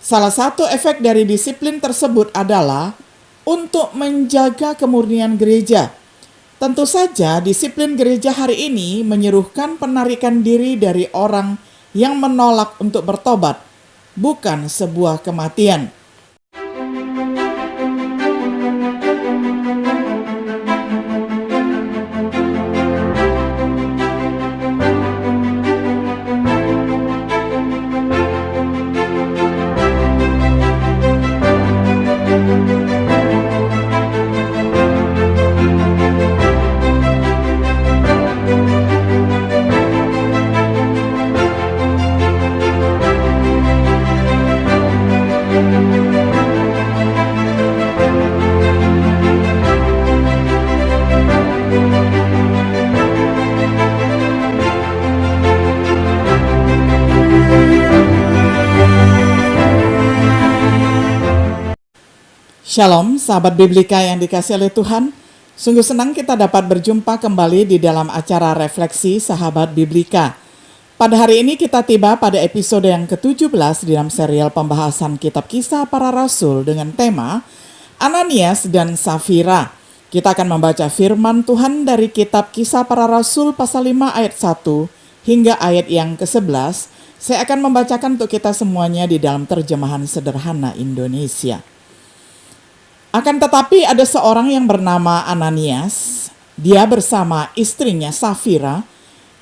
Salah satu efek dari disiplin tersebut adalah untuk menjaga kemurnian gereja. Tentu saja disiplin gereja hari ini menyuruhkan penarikan diri dari orang yang menolak untuk bertobat, bukan sebuah kematian. Shalom, sahabat Biblika yang dikasihi oleh Tuhan. Sungguh senang kita dapat berjumpa kembali di dalam acara refleksi sahabat Biblika. Pada hari ini kita tiba pada episode yang ke-17 dalam serial pembahasan kitab Kisah Para Rasul dengan tema Ananias dan Safira. Kita akan membaca firman Tuhan dari kitab Kisah Para Rasul pasal 5 ayat 1 hingga ayat yang ke-11. Saya akan membacakan untuk kita semuanya di dalam terjemahan sederhana Indonesia. Akan tetapi ada seorang yang bernama Ananias, dia bersama istrinya Safira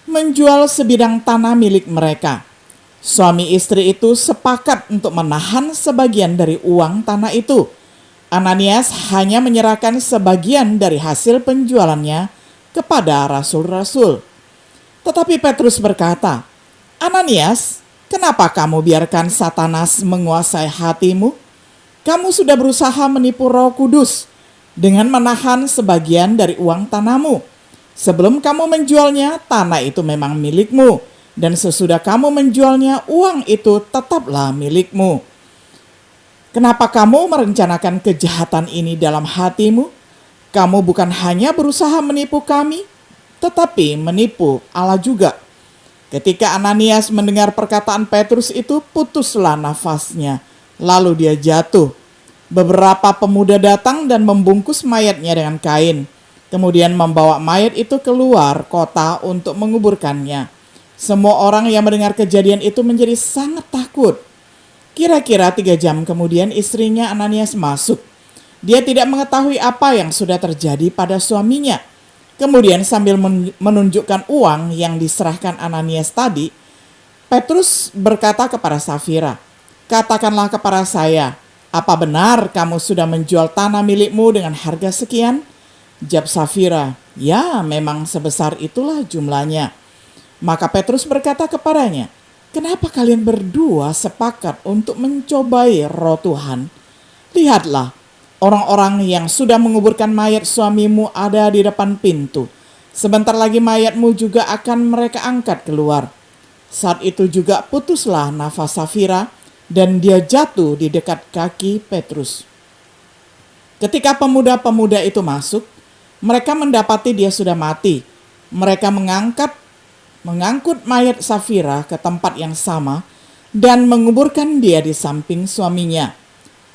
menjual sebidang tanah milik mereka. Suami istri itu sepakat untuk menahan sebagian dari uang tanah itu. Ananias hanya menyerahkan sebagian dari hasil penjualannya kepada rasul-rasul. Tetapi Petrus berkata, "Ananias, kenapa kamu biarkan Satanas menguasai hatimu? Kamu sudah berusaha menipu Roh Kudus dengan menahan sebagian dari uang tanahmu. Sebelum kamu menjualnya, tanah itu memang milikmu, dan sesudah kamu menjualnya, uang itu tetaplah milikmu. Kenapa kamu merencanakan kejahatan ini dalam hatimu? Kamu bukan hanya berusaha menipu kami, tetapi menipu Allah juga." Ketika Ananias mendengar perkataan Petrus itu, putuslah nafasnya. Lalu dia jatuh. Beberapa pemuda datang dan membungkus mayatnya dengan kain. Kemudian membawa mayat itu keluar kota untuk menguburkannya. Semua orang yang mendengar kejadian itu menjadi sangat takut. Kira-kira 3 jam kemudian istrinya Ananias masuk. Dia tidak mengetahui apa yang sudah terjadi pada suaminya. Kemudian sambil menunjukkan uang yang diserahkan Ananias tadi, Petrus berkata kepada Safira, "Katakanlah kepada saya, apa benar kamu sudah menjual tanah milikmu dengan harga sekian?" Jawab Safira, "Ya, memang sebesar itulah jumlahnya." Maka Petrus berkata kepadanya, "Kenapa kalian berdua sepakat untuk mencobai Roh Tuhan? Lihatlah, orang-orang yang sudah menguburkan mayat suamimu ada di depan pintu. Sebentar lagi mayatmu juga akan mereka angkat keluar." Saat itu juga putuslah nafas Safira, dan dia jatuh di dekat kaki Petrus. Ketika pemuda-pemuda itu masuk, mereka mendapati dia sudah mati. Mereka mengangkut mayat Safira ke tempat yang sama dan menguburkan dia di samping suaminya.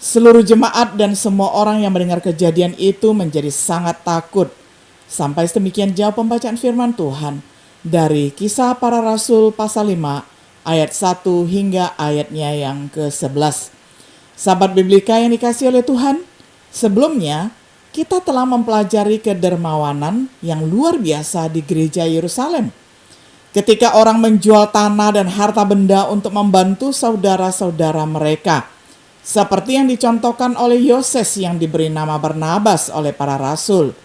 Seluruh jemaat dan semua orang yang mendengar kejadian itu menjadi sangat takut. Sampai sedemikian jauh pembacaan firman Tuhan dari Kisah Para Rasul pasal 5 ayat 1 hingga ayatnya yang ke-11. Sahabat Biblika yang dikasihi oleh Tuhan, sebelumnya kita telah mempelajari kedermawanan yang luar biasa di gereja Yerusalem. Ketika orang menjual tanah dan harta benda untuk membantu saudara-saudara mereka, seperti yang dicontohkan oleh Yoses yang diberi nama Barnabas oleh para rasul.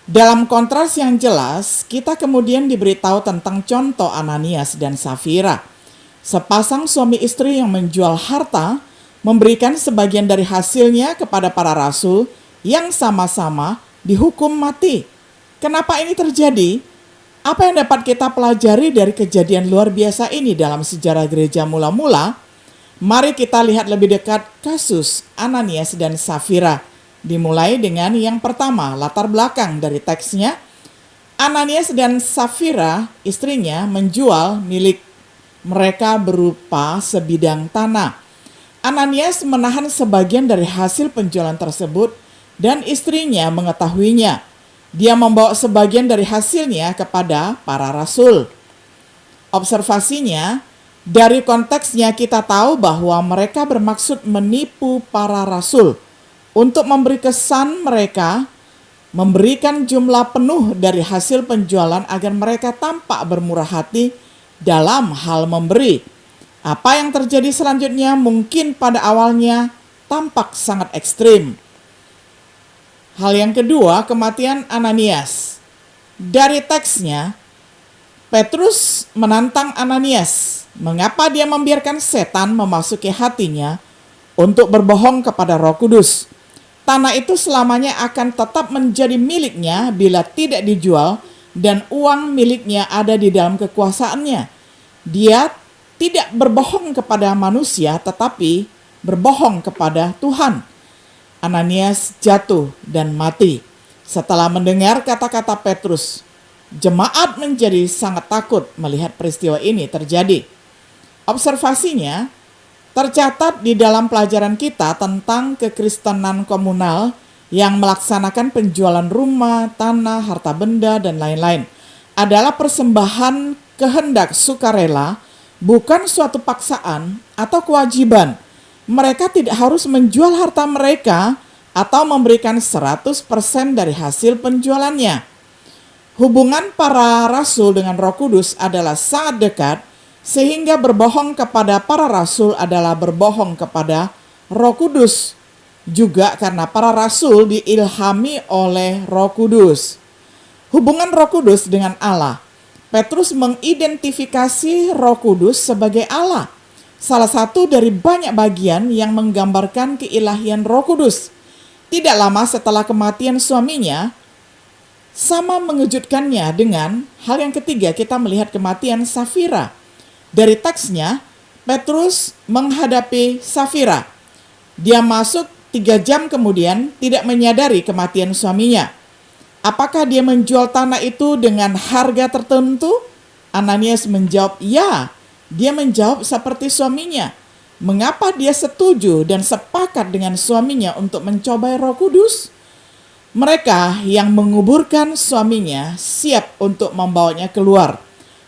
Dalam kontras yang jelas, kita kemudian diberitahu tentang contoh Ananias dan Safira. Sepasang suami istri yang menjual harta, memberikan sebagian dari hasilnya kepada para rasul yang sama-sama dihukum mati. Kenapa ini terjadi? Apa yang dapat kita pelajari dari kejadian luar biasa ini dalam sejarah gereja mula-mula? Mari kita lihat lebih dekat kasus Ananias dan Safira. Dimulai dengan yang pertama, latar belakang dari teksnya. Ananias dan Safira, istrinya, menjual milik mereka berupa sebidang tanah. Ananias menahan sebagian dari hasil penjualan tersebut dan istrinya mengetahuinya. Dia membawa sebagian dari hasilnya kepada para rasul. Observasinya, dari konteksnya kita tahu bahwa mereka bermaksud menipu para rasul untuk memberi kesan mereka memberikan jumlah penuh dari hasil penjualan agar mereka tampak bermurah hati dalam hal memberi. Apa yang terjadi selanjutnya mungkin pada awalnya tampak sangat ekstrim. Hal yang kedua, kematian Ananias. Dari teksnya, Petrus menantang Ananias. Mengapa dia membiarkan setan memasuki hatinya untuk berbohong kepada Roh Kudus? Tanah itu selamanya akan tetap menjadi miliknya bila tidak dijual dan uang miliknya ada di dalam kekuasaannya. Dia tidak berbohong kepada manusia tetapi berbohong kepada Tuhan. Ananias jatuh dan mati. Setelah mendengar kata-kata Petrus, jemaat menjadi sangat takut melihat peristiwa ini terjadi. Observasinya, tercatat di dalam pelajaran kita tentang kekristenan komunal yang melaksanakan penjualan rumah, tanah, harta benda, dan lain-lain adalah persembahan kehendak sukarela, bukan suatu paksaan atau kewajiban. Mereka tidak harus menjual harta mereka atau memberikan 100% dari hasil penjualannya. Hubungan para rasul dengan Roh Kudus adalah sangat dekat, sehingga berbohong kepada para rasul adalah berbohong kepada Roh Kudus. Juga karena para rasul diilhami oleh Roh Kudus. Hubungan Roh Kudus dengan Allah. Petrus mengidentifikasi Roh Kudus sebagai Allah. Salah satu dari banyak bagian yang menggambarkan keilahian Roh Kudus. Tidak lama setelah kematian suaminya, sama mengejutkannya dengan hal yang ketiga, kita melihat kematian Safira. Dari teksnya, Petrus menghadapi Safira. Dia masuk 3 jam kemudian tidak menyadari kematian suaminya. Apakah dia menjual tanah itu dengan harga tertentu? Ananias menjawab, ya. Dia menjawab seperti suaminya. Mengapa dia setuju dan sepakat dengan suaminya untuk mencobai Roh Kudus? Mereka yang menguburkan suaminya siap untuk membawanya keluar.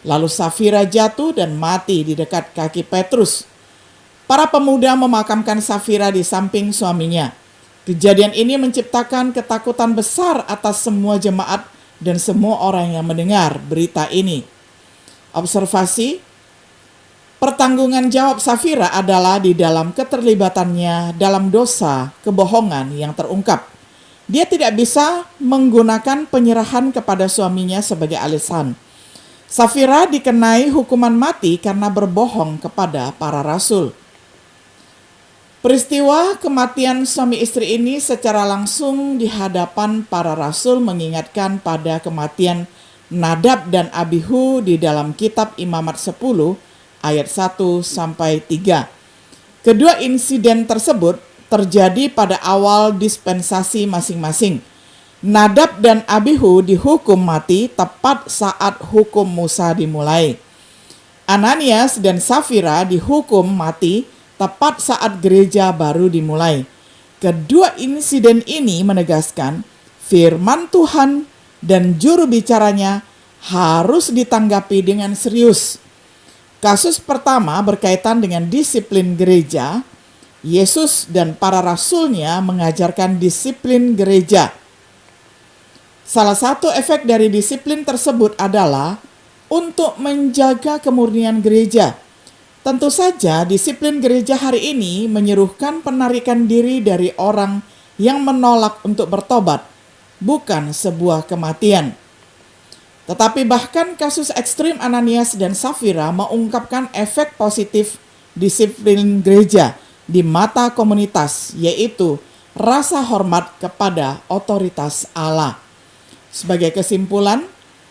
Lalu Safira jatuh dan mati di dekat kaki Petrus. Para pemuda memakamkan Safira di samping suaminya. Kejadian ini menciptakan ketakutan besar atas semua jemaat dan semua orang yang mendengar berita ini. Observasi, pertanggungan jawab Safira adalah di dalam keterlibatannya dalam dosa kebohongan yang terungkap. Dia tidak bisa menggunakan penyerahan kepada suaminya sebagai alasan. Safira dikenai hukuman mati karena berbohong kepada para rasul. Peristiwa kematian suami istri ini secara langsung di hadapan para rasul mengingatkan pada kematian Nadab dan Abihu di dalam kitab Imamat 10 ayat 1-3. Kedua insiden tersebut terjadi pada awal dispensasi masing-masing. Nadab dan Abihu dihukum mati tepat saat hukum Musa dimulai. Ananias dan Safira dihukum mati tepat saat gereja baru dimulai. Kedua insiden ini menegaskan firman Tuhan dan juru bicaranya harus ditanggapi dengan serius. Kasus pertama berkaitan dengan disiplin gereja. Yesus dan para rasulnya mengajarkan disiplin gereja. Salah satu efek dari disiplin tersebut adalah untuk menjaga kemurnian gereja. Tentu saja disiplin gereja hari ini menyerukan penarikan diri dari orang yang menolak untuk bertobat, bukan sebuah kematian. Tetapi bahkan kasus ekstrim Ananias dan Safira mengungkapkan efek positif disiplin gereja di mata komunitas, yaitu rasa hormat kepada otoritas Allah. Sebagai kesimpulan,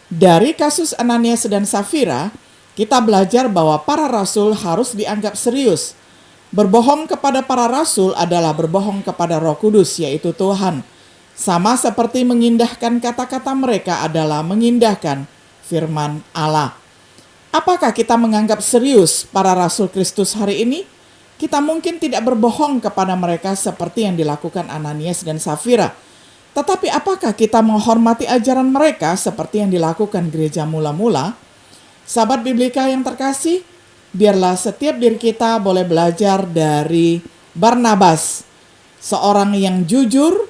dari kasus Ananias dan Safira, kita belajar bahwa para rasul harus dianggap serius. Berbohong kepada para rasul adalah berbohong kepada Roh Kudus, yaitu Tuhan. Sama seperti mengindahkan kata-kata mereka adalah mengindahkan firman Allah. Apakah kita menganggap serius para rasul Kristus hari ini? Kita mungkin tidak berbohong kepada mereka seperti yang dilakukan Ananias dan Safira. Tetapi apakah kita menghormati ajaran mereka seperti yang dilakukan gereja mula-mula? Sahabat Biblika yang terkasih, biarlah setiap diri kita boleh belajar dari Barnabas, seorang yang jujur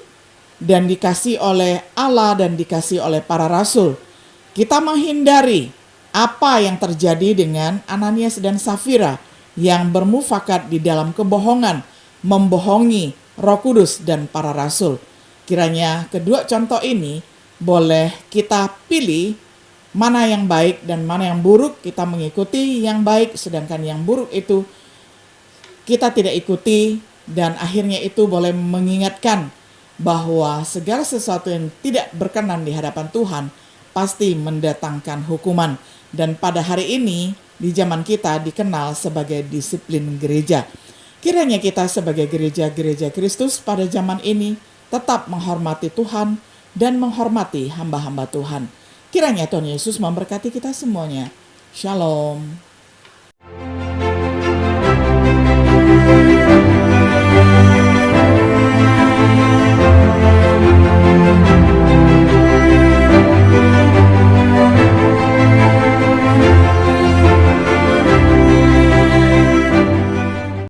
dan dikasih oleh Allah dan dikasih oleh para rasul. Kita menghindari apa yang terjadi dengan Ananias dan Safira yang bermufakat di dalam kebohongan, membohongi Roh Kudus dan para rasul. Kiranya kedua contoh ini boleh kita pilih mana yang baik dan mana yang buruk. Kita mengikuti yang baik, sedangkan yang buruk itu kita tidak ikuti, dan akhirnya itu boleh mengingatkan bahwa segala sesuatu yang tidak berkenan di hadapan Tuhan pasti mendatangkan hukuman. Dan pada hari ini di zaman kita dikenal sebagai disiplin gereja. Kiranya kita sebagai gereja-gereja Kristus pada zaman ini tetap menghormati Tuhan dan menghormati hamba-hamba Tuhan. Kiranya Tuhan Yesus memberkati kita semuanya. Shalom.